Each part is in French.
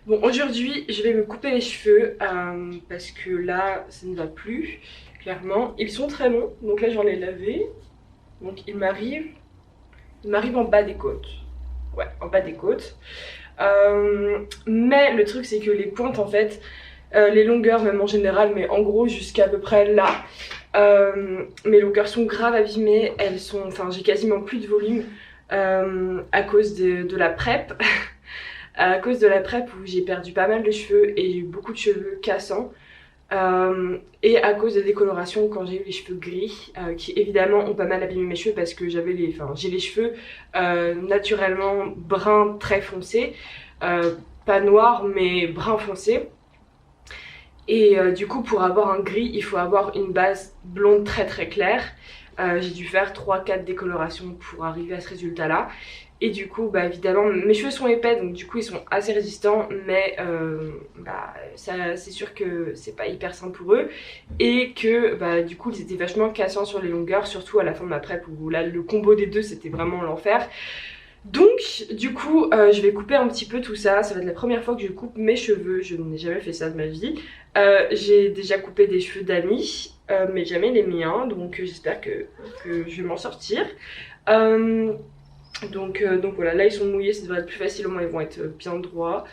Bon, aujourd'hui, je vais me couper les cheveux parce que là, ça ne va plus, clairement. Ils sont très longs, donc là, j'en ai lavé. Donc, il m'arrive en bas des côtes. Ouais, en bas des côtes. Mais le truc, c'est que les pointes, en fait, les longueurs, même en général, mais en gros, jusqu'à peu près là, mes longueurs sont grave abîmées. Enfin, j'ai quasiment plus de volume à cause de la PrEP. À cause de la PrEP où j'ai perdu pas mal de cheveux et j'ai eu beaucoup de cheveux cassants. Et à cause des décolorations quand j'ai eu les cheveux gris, qui évidemment ont pas mal abîmé mes cheveux parce que j'ai les cheveux naturellement bruns très foncés, pas noirs mais brun foncé. Et du coup pour avoir un gris il faut avoir une base blonde très très claire. J'ai dû faire 3-4 décolorations pour arriver à ce résultat là. Et du coup, bah évidemment, mes cheveux sont épais, donc du coup ils sont assez résistants, mais c'est sûr que c'est pas hyper simple pour eux. Et que bah du coup ils étaient vachement cassants sur les longueurs, surtout à la fin de ma prep où là le combo des deux c'était vraiment l'enfer. Donc du coup je vais couper un petit peu tout ça, ça va être la première fois que je coupe mes cheveux, je n'ai jamais fait ça de ma vie. J'ai déjà coupé des cheveux d'amis, mais jamais les miens, donc j'espère que je vais m'en sortir. Donc voilà, là ils sont mouillés, ça devrait être plus facile, au moins ils vont être bien droits.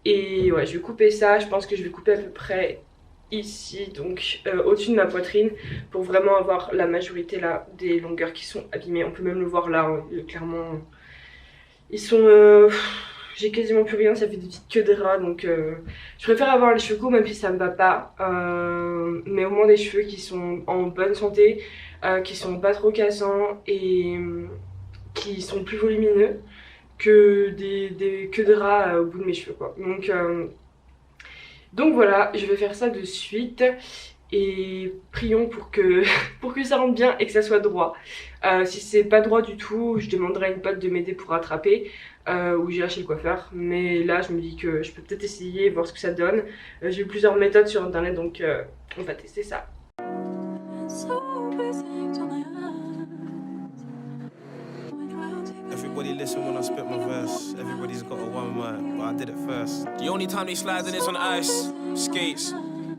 Et ouais, je vais couper ça, je pense que je vais couper à peu près ici, donc au-dessus de ma poitrine, pour vraiment avoir la majorité là des longueurs qui sont abîmées. On peut même le voir là, hein, clairement, ils sont... j'ai quasiment plus rien, ça fait des petites queues de rats, donc je préfère avoir les cheveux courts même si ça me va pas. Mais au moins des cheveux qui sont en bonne santé, qui sont pas trop cassants et qui sont plus volumineux que des queues de rats au bout de mes cheveux quoi. Donc voilà, je vais faire ça de suite et prions pour que, pour que ça rentre bien et que ça soit droit. Si c'est pas droit du tout, je demanderai à une pote de m'aider pour rattraper ou j'irai chez le coiffeur. Mais là, je me dis que je peux peut-être essayer, voir ce que ça donne. J'ai eu plusieurs méthodes sur internet donc on va tester ça. Everybody listen when I spit my verse. Everybody's got a one mic, but I did it first. The only time they sliding is on ice, skates.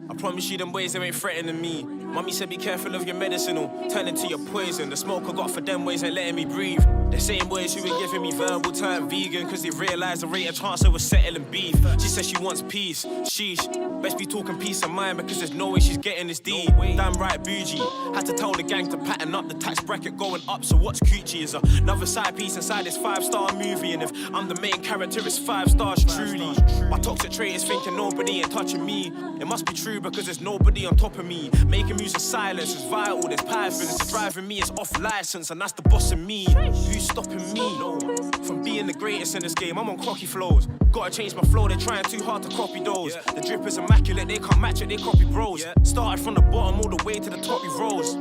I promise you them ways, they ain't threatening me. Mommy said be careful of your medicinal, turn into your poison. The smoke I got for them ways ain't letting me breathe. The same boys who were giving me verbal turn vegan, cause they realised the rate of chance I was settling beef. She says she wants peace, sheesh. Best be talking peace of mind because there's no way she's getting this deep. Damn right bougie. Had to tell the gang to pattern up, the tax bracket going up, so what's coochie is another side piece inside this 5-star movie. And if I'm the main character, it's 5 stars truly. My toxic trait is thinking nobody ain't touching me. It must be true because there's nobody on top of me. Making music silence is vital, there's pythons. It's driving me is off license and that's the boss of me. Who's stopping me? No. From being the greatest in this game, I'm on cocky flows. Gotta change my flow, they're trying too hard to copy those. The drip is immaculate, they can't match it, they copy bros. Started from the bottom all the way to the top, we rose.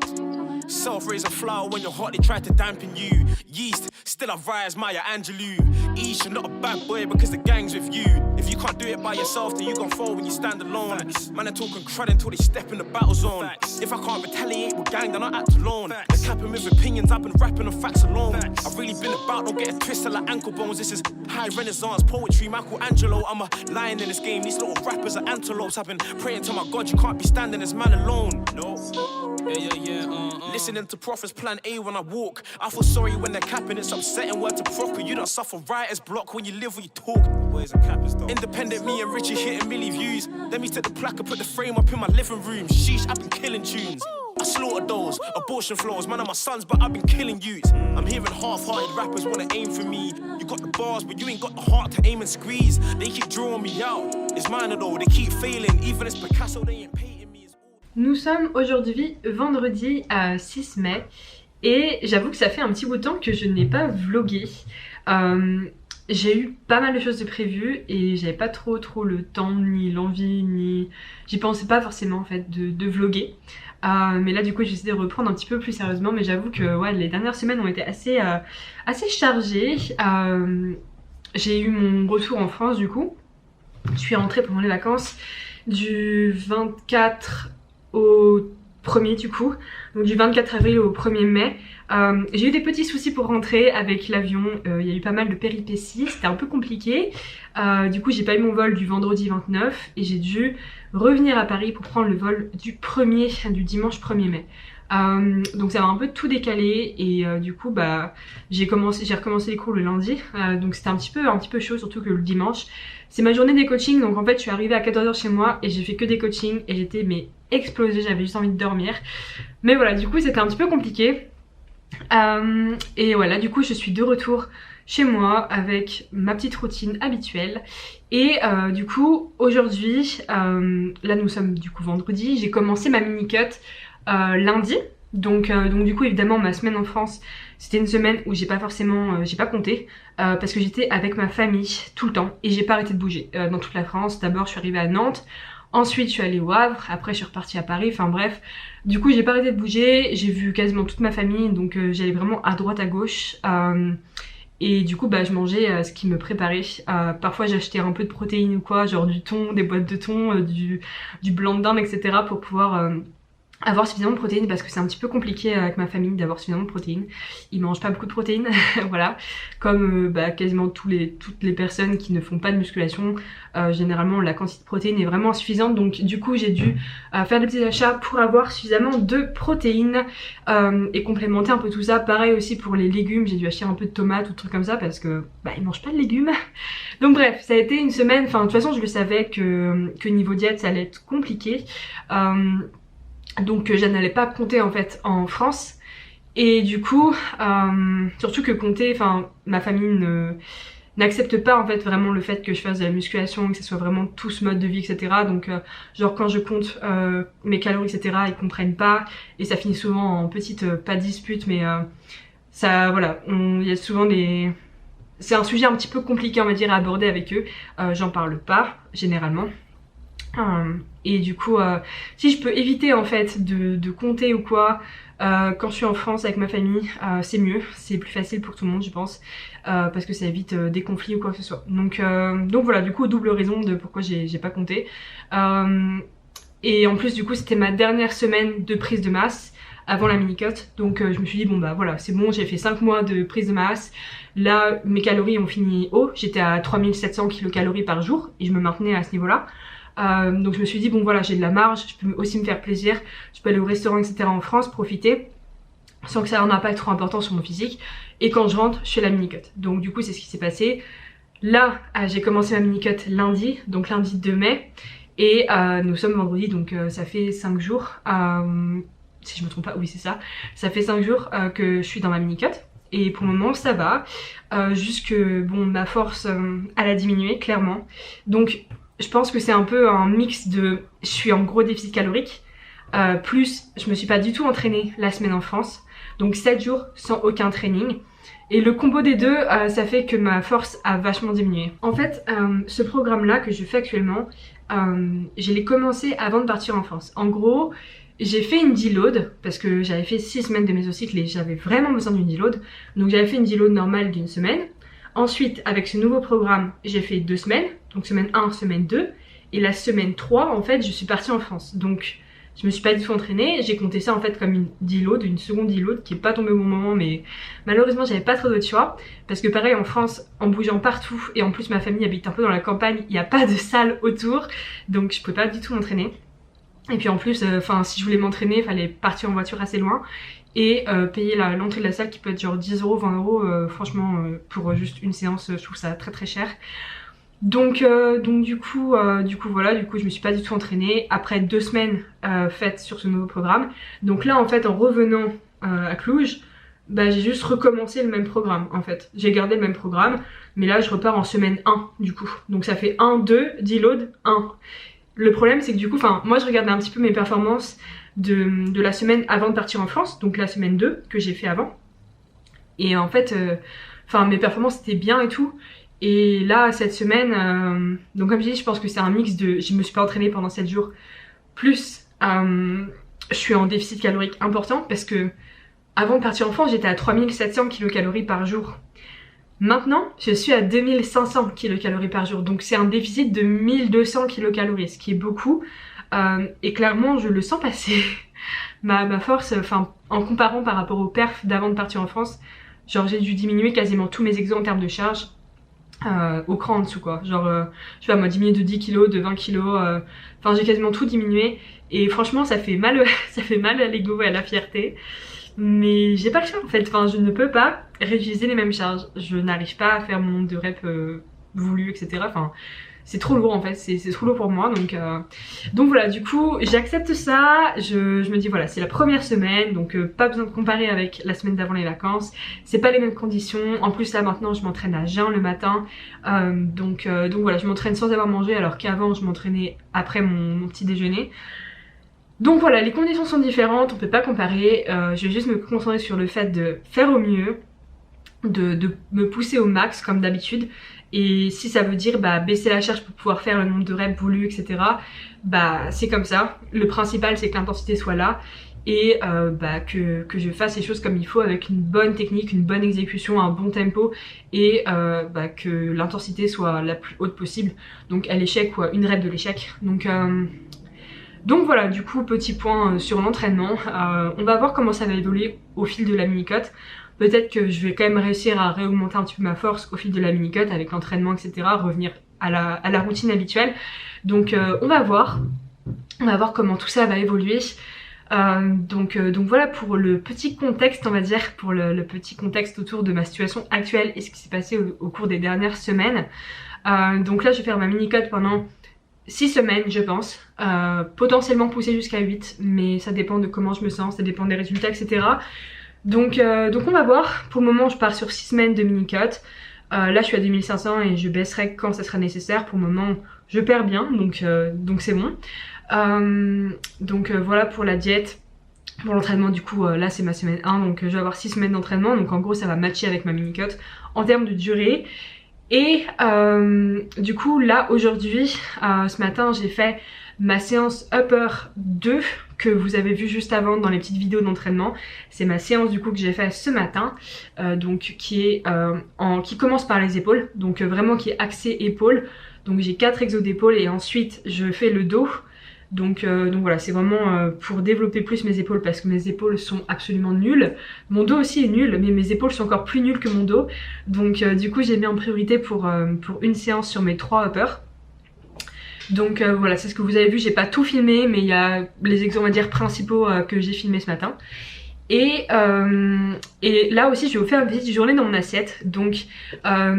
Self-raising flour when you're hot, they try to dampen you. Yeast, still I rise Maya Angelou. East, you're not a bad boy because the gang's with you. If you can't do it by yourself, then you gon' fall when you stand alone. Man, they're talking crud until they step in the battle zone. If I can't retaliate with gang, then I act alone. They're capping with opinions, I've been rapping on facts alone. I've really been about, don't get it twisted like ankle bones. This is high renaissance poetry, Michelangelo. I'm a lion in this game, these little rappers are antelopes. I've been praying to my God, you can't be standing as man alone. No. Listening to prophets plan A when I walk. I feel sorry when they're capping, it's upsetting word to proper. You don't suffer writer's block when you live when you talk. Boys are cappers though. Independent me and Richie hitting milli views. Then we took the plaque and put the frame up in my living room. Sheesh, I've been killing tunes. I slaughtered those abortion flows, man are my sons, but I've been killing youths. I'm hearing half-hearted rappers wanna aim for me. You got the bars, but you ain't got the heart to aim and squeeze. They keep drawing me out, it's mine though, they keep failing. Even as Picasso, they ain't painting me. Nous sommes aujourd'hui vendredi 6 mai et j'avoue que ça fait un petit bout de temps que je n'ai pas vlogué. J'ai eu pas mal de choses de prévues et j'avais pas trop le temps ni l'envie ni... J'y pensais pas forcément en fait de vloguer. Mais là du coup j'ai décidé de reprendre un petit peu plus sérieusement, mais j'avoue que ouais, les dernières semaines ont été assez chargées. J'ai eu mon retour en France du coup. Je suis rentrée pendant les vacances du 24 au 1er du coup, donc du 24 avril au 1er mai. J'ai eu des petits soucis pour rentrer avec l'avion, il y a eu pas mal de péripéties, c'était un peu compliqué. Du coup j'ai pas eu mon vol du vendredi 29 et j'ai dû revenir à Paris pour prendre le vol du du dimanche 1er mai. Donc ça va un peu tout décalé et du coup bah j'ai recommencé les cours le lundi, donc c'était un petit peu chaud, surtout que le dimanche c'est ma journée des coachings, donc en fait je suis arrivée à 14h chez moi et j'ai fait que des coachings et j'étais mais explosée, j'avais juste envie de dormir. Mais voilà, du coup c'était un petit peu compliqué. Et voilà, du coup je suis de retour chez moi avec ma petite routine habituelle. Et du coup aujourd'hui, là nous sommes du coup vendredi, j'ai commencé ma mini-cut lundi. Donc du coup évidemment ma semaine en France c'était une semaine où j'ai pas compté parce que j'étais avec ma famille tout le temps et j'ai pas arrêté de bouger dans toute la France. D'abord je suis arrivée à Nantes, ensuite je suis allée au Havre, après je suis repartie à Paris, enfin bref. Du coup j'ai pas arrêté de bouger, j'ai vu quasiment toute ma famille, donc j'allais vraiment à droite à gauche. Et du coup bah je mangeais ce qui me préparait. Parfois j'achetais un peu de protéines ou quoi, genre du thon, des boîtes de thon, du blanc de dinde, etc. pour pouvoir avoir suffisamment de protéines, parce que c'est un petit peu compliqué avec ma famille d'avoir suffisamment de protéines. Ils mangent pas beaucoup de protéines, voilà. Comme quasiment toutes les personnes qui ne font pas de musculation, généralement la quantité de protéines est vraiment insuffisante. Donc du coup j'ai dû faire des petits achats pour avoir suffisamment de protéines et complémenter un peu tout ça. Pareil aussi pour les légumes, j'ai dû acheter un peu de tomates ou de trucs comme ça parce que ils mangent pas de légumes. Donc bref, ça a été une semaine, enfin de toute façon je le savais que niveau diète ça allait être compliqué. Donc je n'allais pas compter en fait en France. Et du coup, surtout que compter, enfin ma famille n'accepte pas en fait vraiment le fait que je fasse de la musculation, que ce soit vraiment tout ce mode de vie, etc. Donc genre quand je compte mes calories, etc. ils comprennent pas et ça finit souvent en petite, pas dispute, mais ça, voilà, il y a souvent des... C'est un sujet un petit peu compliqué on va dire à aborder avec eux, j'en parle pas généralement. Et du coup si je peux éviter en fait de compter ou quoi quand je suis en France avec ma famille, c'est mieux, c'est plus facile pour tout le monde je pense, parce que ça évite des conflits ou quoi que ce soit. Donc voilà, du coup double raison de pourquoi j'ai pas compté. Et en plus du coup c'était ma dernière semaine de prise de masse avant la mini-cut, donc je me suis dit bon bah voilà c'est bon, j'ai fait 5 mois de prise de masse, là mes calories ont fini haut, j'étais à 3700 kcal par jour et je me maintenais à ce niveau là. Donc je me suis dit bon voilà, j'ai de la marge, je peux aussi me faire plaisir, je peux aller au restaurant etc en France, profiter sans que ça ait un impact trop important sur mon physique, et quand je rentre je fais la mini-cut. Donc du coup c'est ce qui s'est passé. Là j'ai commencé ma mini-cut lundi, donc lundi 2 mai, et nous sommes vendredi, donc ça fait 5 jours, si je me trompe pas, oui c'est ça, ça fait 5 jours que je suis dans ma mini-cut. Et pour le moment ça va, juste que bon ma force elle a diminué clairement, donc je pense que c'est un peu un mix de je suis en gros déficit calorique, plus je me suis pas du tout entraînée la semaine en France, donc 7 jours sans aucun training. Et le combo des deux, ça fait que ma force a vachement diminué. En fait, ce programme là que je fais actuellement, je l'ai commencé avant de partir en France. En gros, j'ai fait une deload parce que j'avais fait 6 semaines de mésocycle et j'avais vraiment besoin d'une deload. Donc j'avais fait une deload normale d'une semaine. Ensuite, avec ce nouveau programme, j'ai fait 2 semaines, donc semaine 1, semaine 2, et la semaine 3, en fait, je suis partie en France. Donc, je me suis pas du tout entraînée, j'ai compté ça en fait comme une deload, une seconde deload qui est pas tombée au bon moment, mais malheureusement, j'avais pas trop d'autre choix, parce que pareil, en France, en bougeant partout, et en plus ma famille habite un peu dans la campagne, il n'y a pas de salle autour, donc je pouvais pas du tout m'entraîner. Et puis en plus, si je voulais m'entraîner, il fallait partir en voiture assez loin, et payer l'entrée de la salle qui peut être genre 10 €, 20 €, franchement pour juste une séance je trouve ça très très cher. Donc du coup voilà, du coup je me suis pas du tout entraînée après 2 semaines faites sur ce nouveau programme. Donc là en fait en revenant à Cluj, j'ai juste recommencé le même programme en fait. J'ai gardé le même programme, mais là je repars en semaine 1 du coup. Donc ça fait 1, 2, deload, 1. Le problème c'est que du coup, moi je regardais un petit peu mes performances de la semaine avant de partir en France, donc la semaine 2 que j'ai fait avant. Et en fait, mes performances étaient bien et tout. Et là, cette semaine, donc comme je dis, je pense que c'est un mix de je me suis pas entraînée pendant 7 jours, plus je suis en déficit calorique important parce que avant de partir en France, j'étais à 3700 kcal par jour. Maintenant, je suis à 2500 kcal par jour, donc c'est un déficit de 1200 kcal, ce qui est beaucoup. Et clairement, je le sens passer. ma force, enfin en comparant par rapport aux perfs d'avant de partir en France, genre j'ai dû diminuer quasiment tous mes exos en termes de charge. Au cran en dessous quoi, genre je sais pas moi, diminuer de 10 kilos, de 20 kilos, enfin j'ai quasiment tout diminué et franchement ça fait mal ça fait mal à l'ego et à la fierté, mais j'ai pas le choix en fait, enfin je ne peux pas réutiliser les mêmes charges, je n'arrive pas à faire mon nombre de reps voulu, etc. Enfin c'est trop lourd en fait, c'est trop lourd pour moi, donc voilà, du coup j'accepte ça, je me dis voilà, c'est la première semaine, donc pas besoin de comparer avec la semaine d'avant les vacances, c'est pas les mêmes conditions, en plus là maintenant je m'entraîne à jeun le matin, donc voilà, je m'entraîne sans avoir mangé alors qu'avant je m'entraînais après mon petit déjeuner. Donc voilà, les conditions sont différentes, on peut pas comparer, je vais juste me concentrer sur le fait de faire au mieux, de me pousser au max comme d'habitude, et si ça veut dire baisser la charge pour pouvoir faire le nombre de reps voulus, etc., c'est comme ça. Le principal c'est que l'intensité soit là et que je fasse les choses comme il faut avec une bonne technique, une bonne exécution, un bon tempo, et que l'intensité soit la plus haute possible, donc à l'échec ou à une rep de l'échec. Donc voilà, du coup petit point sur l'entraînement, on va voir comment ça va évoluer au fil de la mini-cote. Peut-être que je vais quand même réussir à réaugmenter un petit peu ma force au fil de la mini-cote avec l'entraînement, etc. Revenir à la routine habituelle. Donc on va voir comment tout ça va évoluer. Donc voilà pour le petit contexte, on va dire, pour le petit contexte autour de ma situation actuelle et ce qui s'est passé au cours des dernières semaines. Donc là je vais faire ma mini-cote pendant 6 semaines je pense, potentiellement pousser jusqu'à 8, mais ça dépend de comment je me sens, ça dépend des résultats, etc. Donc on va voir. Pour le moment je pars sur 6 semaines de mini-cut. Là je suis à 2500 et je baisserai quand ça sera nécessaire. Pour le moment je perds bien, donc c'est bon. Voilà pour la diète. Pour l'entraînement du coup là c'est ma semaine 1, donc je vais avoir 6 semaines d'entraînement, donc en gros ça va matcher avec ma mini-cut en termes de durée. Et du coup là aujourd'hui, ce matin j'ai fait ma séance upper 2 que vous avez vu juste avant dans les petites vidéos d'entraînement. C'est ma séance du coup que j'ai fait ce matin, qui commence par les épaules, donc vraiment qui est axée épaules. Donc j'ai 4 exos d'épaule et ensuite je fais le dos. Donc voilà, c'est vraiment pour développer plus mes épaules parce que mes épaules sont absolument nulles. Mon dos aussi est nul, mais mes épaules sont encore plus nulles que mon dos. Donc du coup j'ai mis en priorité pour une séance sur mes 3 uppers. Donc voilà, c'est ce que vous avez vu, j'ai pas tout filmé, mais il y a les exos on va dire principaux que j'ai filmé ce matin. Et là aussi je vais vous faire une petite journée dans mon assiette. Donc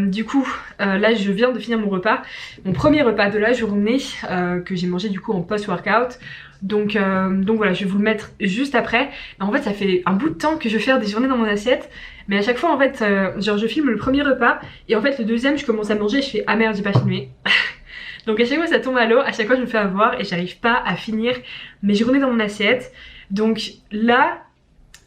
du coup là je viens de finir mon repas, mon premier repas de la journée que j'ai mangé du coup en post-workout. Donc voilà, je vais vous le mettre juste après. En fait ça fait un bout de temps que je vais faire des journées dans mon assiette, mais à chaque fois en fait genre je filme le premier repas et en fait le deuxième je commence à manger et je fais ah merde j'ai pas filmé. Donc à chaque fois ça tombe à l'eau, à chaque fois je me fais avoir et j'arrive pas à finir mes journées dans mon assiette. Donc là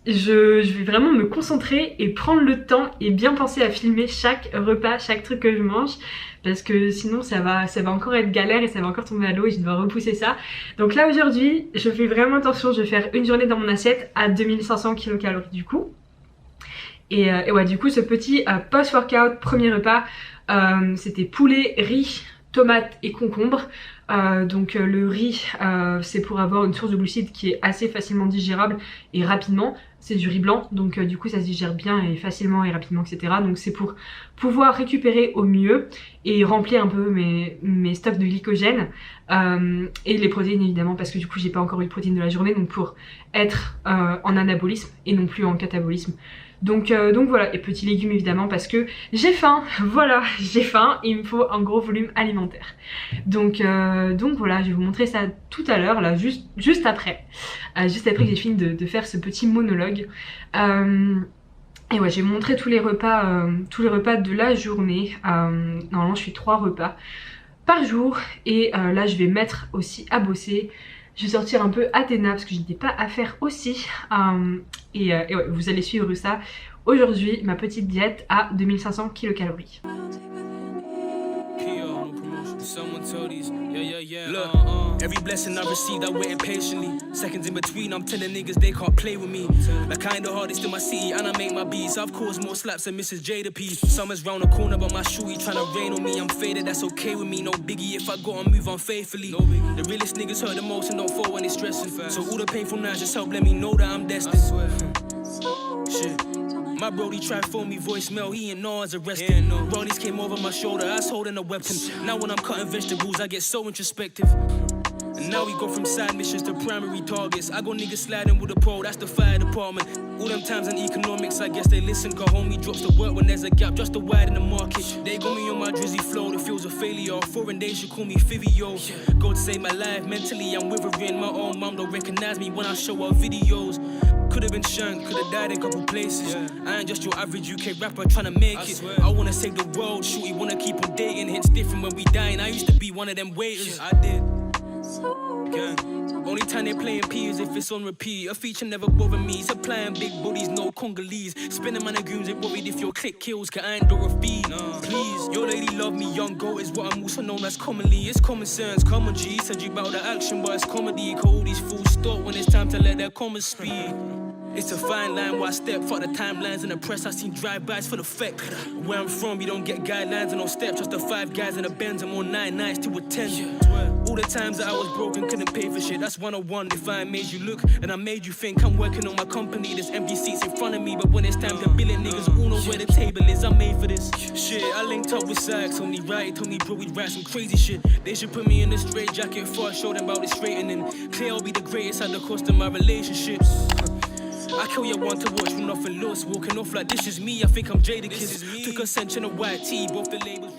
je vais vraiment me concentrer et prendre le temps et bien penser à filmer chaque repas, chaque truc que je mange, parce que sinon ça va encore être galère et ça va encore tomber à l'eau et je dois repousser ça. Donc là aujourd'hui je fais vraiment attention, je vais faire une journée dans mon assiette à 2500 kcal du coup. Et ouais, du coup ce petit post-workout premier repas, c'était poulet, riz, tomates et concombre. Le riz c'est pour avoir une source de glucides qui est assez facilement digérable et rapidement. C'est du riz blanc, donc du coup ça se digère bien et facilement et rapidement, etc. Donc c'est pour pouvoir récupérer au mieux et remplir un peu mes stocks de glycogène, et les protéines évidemment, parce que du coup j'ai pas encore eu de protéines de la journée, donc pour être en anabolisme et non plus en catabolisme. Donc voilà, et petits légumes évidemment parce que j'ai faim, voilà, j'ai faim et il me faut un gros volume alimentaire. Donc voilà, je vais vous montrer ça tout à l'heure, là, juste après que j'ai fini de faire ce petit monologue. Et ouais, j'ai montré tous les repas de la journée. Normalement je fais 3 repas par jour et là je vais mettre aussi à bosser. Je vais sortir un peu Athéna parce que je n'ai pas à faire aussi. Et ouais, vous allez suivre ça. Aujourd'hui, ma petite diète à 2500 kcal. Look, Every blessing I received, I waited patiently. Seconds in between, I'm telling niggas they can't play with me. Like kinda hardest in my city, and I make my beats. I've caused more slaps than Mrs. Jada P. Summer's round the corner, but my shooty tryna rain on me. I'm faded, that's okay with me. No biggie if I gotta move on faithfully. The realest niggas hurt the most and don't fall when they stressing. So all the painful nights just help let me know that I'm destined. Shit. My brody tried phone me voicemail, he ain't know I was arrested. Brodies came over my shoulder, I was holding a weapon. Now when I'm cutting vegetables, I get so introspective. And now we go from side missions to primary targets. I got niggas sliding with a pole, that's the fire department. All them times in economics, I guess they listen. Cause homie drops the work when there's a gap just to widen the market. They got me on my drizzy flow, that feels a failure. Foreign days should call me Fivio. God save my life, mentally I'm withering. My own mom don't recognize me when I show her videos. Could've been shunned, could've died in a couple places. I ain't just your average UK rapper tryna make it. I wanna save the world, shorty wanna keep on dating. Hits different when we dying, I used to be one of them waiters. I did. Only time they playin' P is if it's on repeat. A feature never bother me, supplying big bodies, no Congolese. Spinning my goons, ain't worried if your click kills, cause I ain't Dorothy. Please, your lady love me, young goat is what I'm also known as commonly. It's common sense, common G. Said you bout the action, but it's comedy. Call all these fools stop when it's time to let their comments speak. It's a fine line where I step, fuck the timelines in the press, I seen drive-bys for the fact. Where I'm from, you don't get guidelines and no steps, just the 5 guys in the Benz, I'm on 9 nights to a 10. All the times that I was broken, couldn't pay for shit, that's 101. If I made you look, and I made you think, I'm working on my company, there's empty seats in front of me, but when it's time to bill it, niggas all know where the table is, I'm made for this. Shit, I linked up with Sykes, told me right, told me bro, we'd write some crazy shit. They should put me in a straight jacket before I show them about it straightening. Clear I'll be the greatest at the cost of my relationships. I kill your one to watch with nothing lost. Walking off like this is me, I think I'm Jada Kiss. Took Ascension of white tea, both the labels.